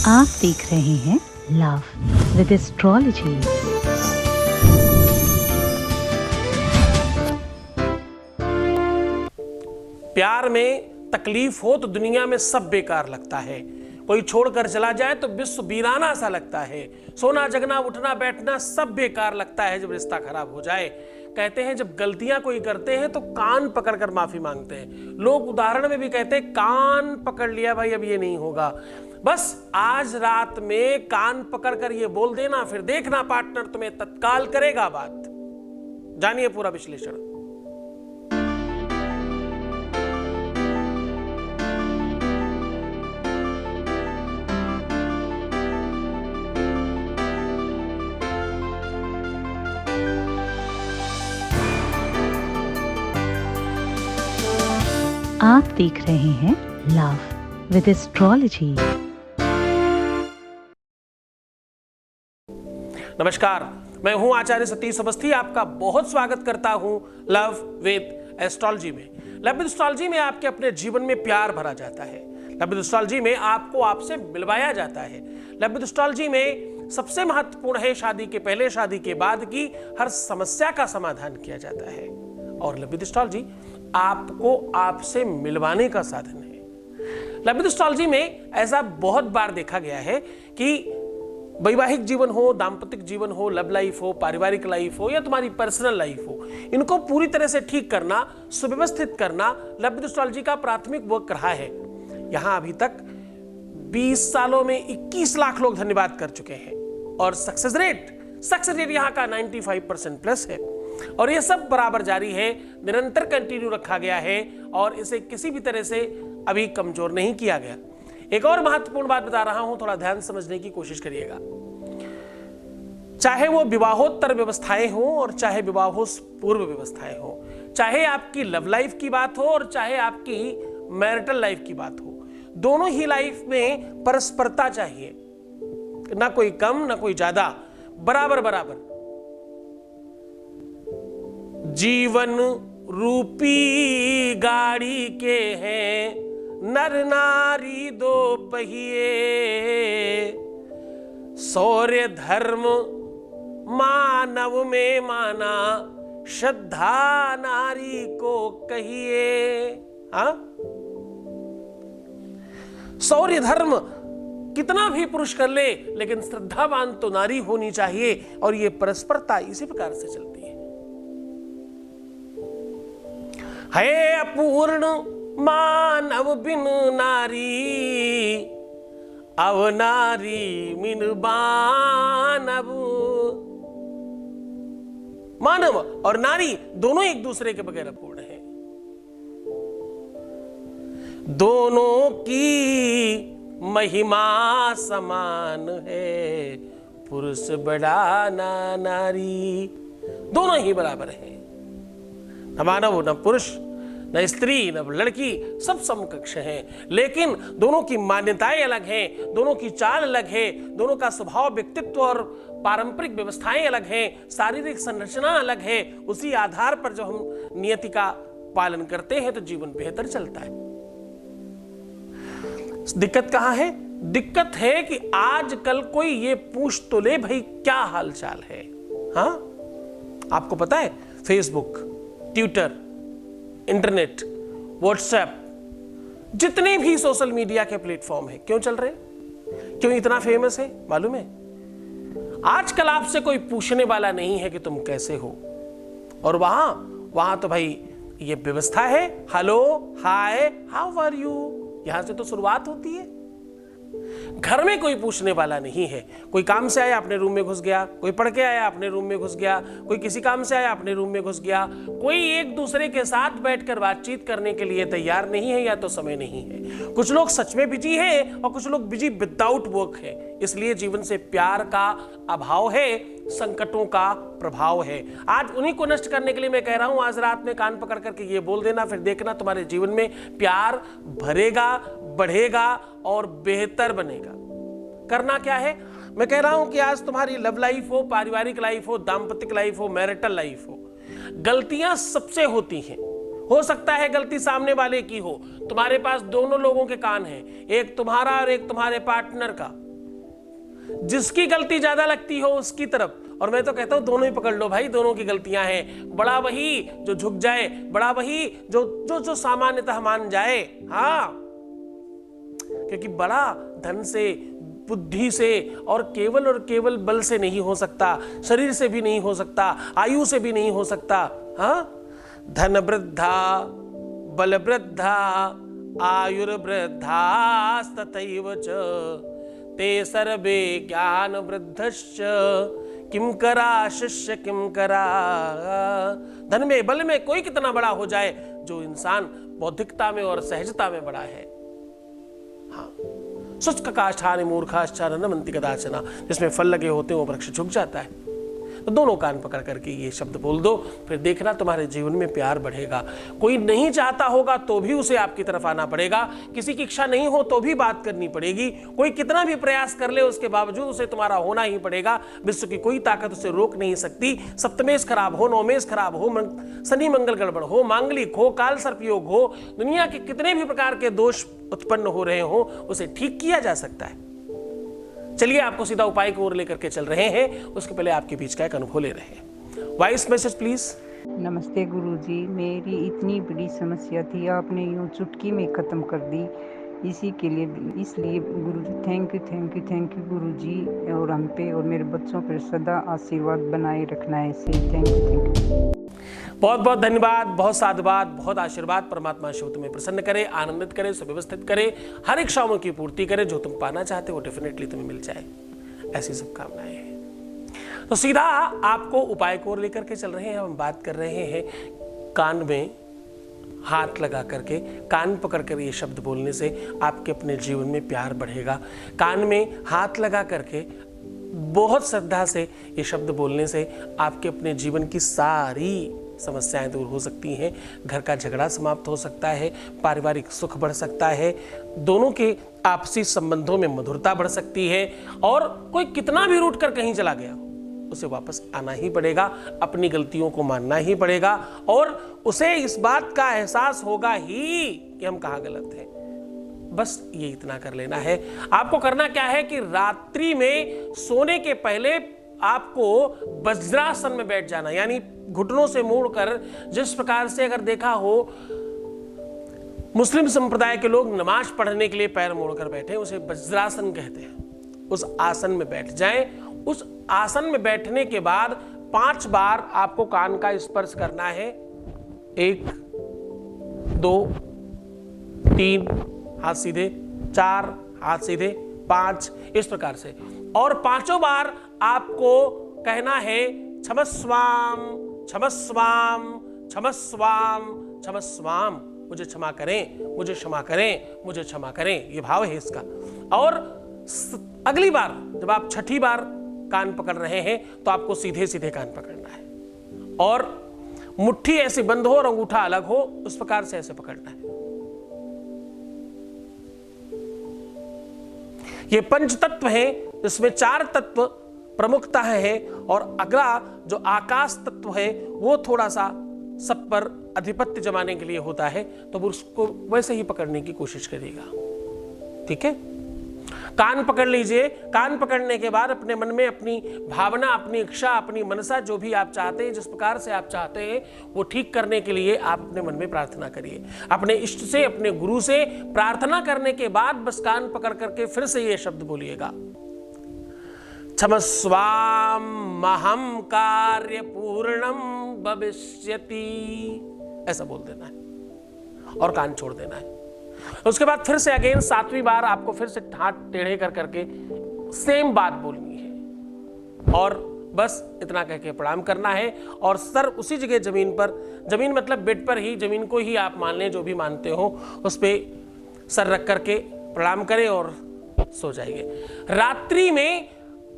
आप देख रहे हैं लव विद एस्ट्रोलॉजी। प्यार में तकलीफ हो तो दुनिया में सब बेकार लगता है। कोई छोड़कर चला जाए तो विश्व वीराना सा लगता है। सोना जगना उठना बैठना सब बेकार लगता है जब रिश्ता खराब हो जाए। कहते हैं जब गलतियां कोई करते हैं तो कान पकड़कर माफी मांगते हैं। लोग उदाहरण में भी कहते हैं कान पकड़ लिया भाई, अब ये नहीं होगा। बस आज रात में कान पकड़कर ये बोल देना, फिर देखना पार्टनर तुम्हें तत्काल करेगा बात। जानिए पूरा विश्लेषण। आप देख रहे हैं लव विद एस्ट्रोलॉजी। नमस्कार, मैं हूं आचार्य सतीश अवस्थी। आपका बहुत स्वागत करता हूं लव विद एस्ट्रोलॉजी में। लव विद एस्ट्रोलॉजी में आपके अपने जीवन में प्यार भरा जाता है। लव विद एस्ट्रोलॉजी में आपको आपसे मिलवाया जाता है। लव विद एस्ट्रोलॉजी में सबसे महत्वपूर्ण है शादी के पहले, शादी के बाद की हर समस्या का समाधान किया जाता है। और लव विद एस्ट्रोलॉजी आपको आपसे मिलवाने का साधन है। लव विद एस्ट्रोलॉजी में ऐसा बहुत बार देखा गया है कि वैवाहिक जीवन हो, दाम्पत्य जीवन हो, लव लाइफ हो, पारिवारिक लाइफ हो या तुम्हारी पर्सनल लाइफ हो, इनको पूरी तरह से ठीक करना, सुव्यवस्थित करना लव विद एस्ट्रोलॉजी का प्राथमिक वर्क रहा है। यहां अभी तक 20 सालों में 21 लाख लोग धन्यवाद कर चुके हैं और सक्सेस रेट यहां का 95% प्लस है। और ये सब बराबर जारी है, निरंतर कंटिन्यू रखा गया है और इसे किसी भी तरह से अभी कमजोर नहीं किया गया। एक और महत्वपूर्ण बात बता रहा हूं, थोड़ा ध्यान समझने की कोशिश करिएगा। चाहे वो विवाहोत्तर व्यवस्थाएं हो और चाहे विवाहो पूर्व व्यवस्थाएं हो, चाहे आपकी लव लाइफ की बात हो और चाहे आपकी मैरिटल लाइफ की बात हो, दोनों ही लाइफ में परस्परता चाहिए। ना कोई कम ना कोई ज्यादा, बराबर बराबर। जीवन रूपी गाड़ी के हैं नर नारी दो पहिए, शौर्य धर्म मानव में माना, श्रद्धा नारी को कहिए। हाँ, शौर्य धर्म कितना भी पुरुष कर ले, लेकिन श्रद्धावान तो नारी होनी चाहिए। और ये परस्परता इसी प्रकार से चलती है। अपूर्ण मानव बिन नारी, अव नारी मिन मानव। मानव और नारी दोनों एक दूसरे के बगैर अपूर्ण हैं। दोनों की महिमा समान है, पुरुष बड़ा ना नारी, दोनों ही बराबर हैं। न मानव न पुरुष, न स्त्री न लड़की, सब समकक्ष हैं। लेकिन दोनों की मान्यताएं अलग हैं, दोनों की चाल अलग है, दोनों का स्वभाव, व्यक्तित्व और पारंपरिक व्यवस्थाएं अलग हैं, शारीरिक संरचना अलग है। उसी आधार पर जब हम नियति का पालन करते हैं तो जीवन बेहतर चलता है। दिक्कत कहां है? दिक्कत है कि आजकल कोई ये पूछ तो ले भाई क्या हालचाल है। हाँ, आपको पता है फेसबुक, ट्विटर, इंटरनेट, व्हाट्सएप, जितने भी सोशल मीडिया के प्लेटफॉर्म हैं, क्यों चल रहे हैं? क्यों इतना फेमस है? मालूम है, आजकल आपसे कोई पूछने वाला नहीं है कि तुम कैसे हो। और वहां तो भाई ये व्यवस्था है, hello, hi, how are you, यहां से तो शुरुआत होती है। घर में कोई पूछने वाला नहीं है। कोई काम से आया अपने रूम में घुस गया, कोई पढ़ के आया अपने रूम में घुस गया, कोई किसी काम से आया अपने रूम में घुस गया। कोई एक दूसरे के साथ बैठकर बातचीत करने के लिए तैयार नहीं है, या तो समय नहीं है। कुछ लोग सच में बिजी हैं और कुछ लोग बिजी विदाउट वर्क है। इसलिए जीवन से प्यार का अभाव है, संकटों का प्रभाव है। आज उन्हीं को नष्ट करने के लिए मैं कह रहा हूं, आज रात में कान पकड़ करके ये बोल देना, फिर देखना तुम्हारे जीवन में प्यार भरेगा, बढ़ेगा और बेहतर बनेगा। करना क्या है? मैं कह रहा हूं कि आज तुम्हारी लव लाइफ हो, पारिवारिक लाइफ हो, दाम्पत्य लाइफ हो, मैरिटल लाइफ हो, गलतियां सबसे होती हैं। हो सकता है गलती सामने वाले की हो। तुम्हारे पास दोनों लोगों के कान हैं, एक तुम्हारा और एक तुम्हारे पार्टनर का। जिसकी गलती ज्यादा लगती हो उसकी तरफ, और मैं तो कहता हूं दोनों ही पकड़ लो भाई, दोनों की गलतियां हैं। बड़ा वही जो झुक जाए, बड़ा वही जो जो जो सामान्यतः मान जाए। हाँ, क्योंकि बड़ा धन से, बुद्धि से और केवल बल से नहीं हो सकता, शरीर से भी नहीं हो सकता, आयु से भी नहीं हो सकता। हाँ, धन वृद्धा बल वृद्धा आयुर्वृद्धा तथैव च ते सर्वे ज्ञान वृद्धश्च किम करा शिष्य किम करा। धन में बल में कोई कितना बड़ा हो जाए, जो इंसान बौद्धिकता में और सहजता में बड़ा है। हाँ, शुष्क काष्ठानि मूर्खाश्च नमन्ति कदाचन, जिसमें फल लगे होते हैं वो वृक्ष झुक जाता है। तो दोनों कान पकड़ करके ये शब्द बोल दो, फिर देखना तुम्हारे जीवन में प्यार बढ़ेगा। कोई नहीं चाहता होगा तो भी उसे आपकी तरफ आना पड़ेगा, किसी की इच्छा नहीं हो तो भी बात करनी पड़ेगी, कोई कितना भी प्रयास कर ले उसके बावजूद उसे तुम्हारा होना ही पड़ेगा। विश्व की कोई ताकत उसे रोक नहीं सकती। सप्तमेश खराब हो, नौमेश खराब हो, शनि मंगल गड़बड़ हो, मांगलिक हो, काल सर्पयोग हो, दुनिया के कितने भी प्रकार के दोष उत्पन्न हो रहे हो, उसे ठीक किया जा सकता है। चलिए आपको सीधा उपाय की ओर लेकर के चल रहे हैं, उसके पहले आपके बीच का एक अनुभव ले रहे हैं। Voice message please. नमस्ते गुरुजी, मेरी इतनी बड़ी समस्या थी, आपने यूं चुटकी में ख़त्म कर दी। इसी के लिए, इसलिए गुरुजी थैंक यू गुरुजी, और हम पे और मेरे बच्चों पर सदा आशीर्वाद बनाए रखना है। Thank you. बहुत बहुत धन्यवाद, बहुत साधुवाद, बहुत आशीर्वाद। परमात्मा शिव तुम्हें प्रसन्न करे, आनंदित करे, सुव्यवस्थित करे, हर इच्छाओं की पूर्ति करे। जो तुम पाना चाहते हो वो डेफिनेटली तुम्हें मिल जाए, ऐसी सब कामनाएं हैं। तो सीधा आपको उपाय को लेकर के चल रहे हैं। हम बात कर रहे हैं कान में हाथ लगा करके, कान पकड़ कर ये शब्द बोलने से आपके अपने जीवन में प्यार बढ़ेगा। कान में हाथ लगा करके बहुत श्रद्धा से ये शब्द बोलने से आपके अपने जीवन की सारी समस्याएं दूर हो सकती हैं। घर का झगड़ा समाप्त हो सकता है, पारिवारिक सुख बढ़ सकता है, दोनों के आपसी संबंधों में मधुरता बढ़ सकती है, और कोई कितना भी रूठ कर कहीं चला गया उसे वापस आना ही पड़ेगा, अपनी गलतियों को मानना ही पड़ेगा, और उसे इस बात का एहसास होगा ही कि हम कहाँ गलत हैं। बस ये इतना कर लेना है। आपको करना क्या है कि रात्रि में सोने के पहले आपको वज्रासन में बैठ जाना, यानी घुटनों से मुड़कर, जिस प्रकार से अगर देखा हो मुस्लिम संप्रदाय के लोग नमाज पढ़ने के लिए पैर मोड़कर बैठे, उसे वज्रासन कहते हैं। उस आसन में बैठ जाएं। उस आसन में बैठने के बाद 5 बार आपको कान का स्पर्श करना है। 1 2 3 हाथ सीधे, 4 हाथ सीधे, 5 इस प्रकार से, और 5 बार आपको कहना है क्षमस्वाम क्षमस्वाम क्षमस्वाम क्षमस्वाम, मुझे क्षमा करें, मुझे क्षमा करें, मुझे क्षमा करें, ये भाव है इसका। और अगली बार जब आप 6ठी बार कान पकड़ रहे हैं तो आपको सीधे सीधे कान पकड़ना है, और मुट्ठी ऐसे बंद हो और अंगूठा अलग हो, उस प्रकार से ऐसे पकड़ना है। ये 5 तत्व हैं, जिसमें 4 तत्व प्रमुखता है, और अगला जो आकाश तत्व है वो थोड़ा सा सब पर आधिपत्य जमाने के लिए होता है, तो उसको वैसे ही पकड़ने की कोशिश करिएगा। ठीक है, कान पकड़ लीजिए। कान पकड़ने के बाद अपने मन में अपनी भावना, अपनी इच्छा, अपनी मनसा, जो भी आप चाहते हैं, जिस प्रकार से आप चाहते हैं वो ठीक करने के लिए आप अपने मन में प्रार्थना करिए। अपने इष्ट से, अपने गुरु से प्रार्थना करने के बाद बस कान पकड़ करके फिर से ये शब्द बोलिएगा, क्षमस्वाम महम कार्य पूर्णम भविष्यति, ऐसा बोल देना है और कान छोड़ देना है। उसके बाद फिर से अगेन 7वीं बार आपको फिर से हाथ टेढ़े कर करके सेम बात बोलनी है, और बस इतना कह के प्रणाम करना है, और सर उसी जगह जमीन पर, जमीन मतलब बेड पर ही, जमीन को ही आप मान लें, जो भी मानते हो उस पे सर रख करके प्रणाम करें और सो जाइए। रात्रि में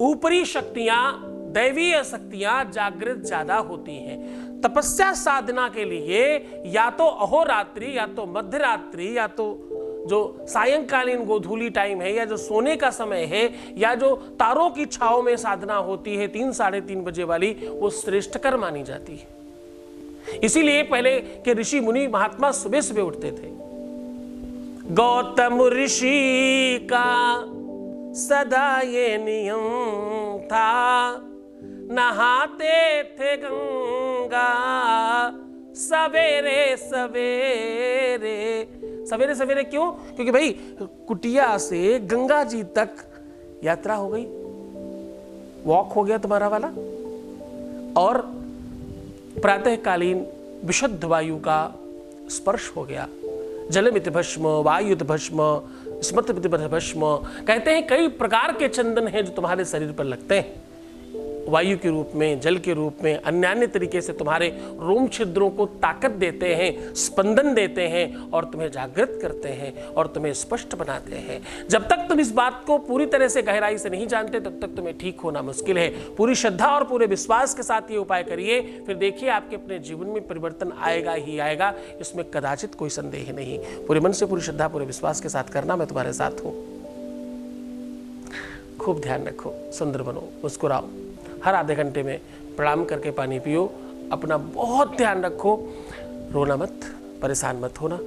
ऊपरी शक्तियां, दैवीय शक्तियां जागृत ज्यादा होती हैं। तपस्या साधना के लिए या तो अहोरात्रि, या तो मध्यरात्रि, या तो जो सायंकालीन गोधूली टाइम है, या जो सोने का समय है, या जो तारों की छाओं में साधना होती है 3 साढ़े 3 बजे वाली, वो श्रेष्ठकर मानी जाती है। इसीलिए पहले के ऋषि मुनि महात्मा सुबह सुबह उठते थे। गौतम ऋषि का सदा ये नियम था, नहाते थे गंगा सवेरे सवेरे। सवेरे सवेरे क्यों? क्योंकि भाई कुटिया से गंगा जी तक यात्रा हो गई, वॉक हो गया तुम्हारा वाला, और प्रातःकालीन विशुद्ध वायु का स्पर्श हो गया। जलमित भस्म, वायुत भस्म, स्मृत भस्म। कहते हैं कई प्रकार के चंदन हैं जो तुम्हारे शरीर पर लगते हैं, वायु के रूप में, जल के रूप में, अन्य तरीके से तुम्हारे रोम छिद्रों को ताकत देते हैं, स्पंदन देते हैं और तुम्हें जागृत करते हैं और तुम्हें स्पष्ट बनाते हैं। जब तक तुम इस बात को पूरी तरह से गहराई से नहीं जानते तब तक तुम्हें ठीक होना मुश्किल है। पूरी श्रद्धा और पूरे विश्वास के साथ ये उपाय करिए, फिर देखिए आपके अपने जीवन में परिवर्तन आएगा ही आएगा, इसमें कदाचित कोई संदेह नहीं। पूरे मन से, पूरी श्रद्धा, पूरे विश्वास के साथ करना, मैं तुम्हारे साथ हूं। खूब ध्यान रखो, सुंदर बनो, मुस्कुराओ, हर आधे घंटे में प्रणाम करके पानी पियो, अपना बहुत ध्यान रखो, रोना मत, परेशान मत होना,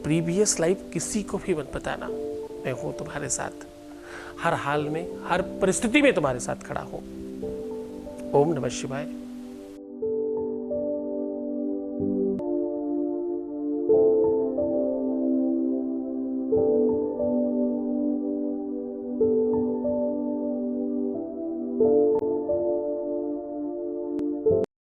प्रीवियस लाइफ किसी को भी मत बताना, मैं हूं तुम्हारे साथ, हर हाल में, हर परिस्थिति में तुम्हारे साथ खड़ा हूं। ओम नमः शिवाय।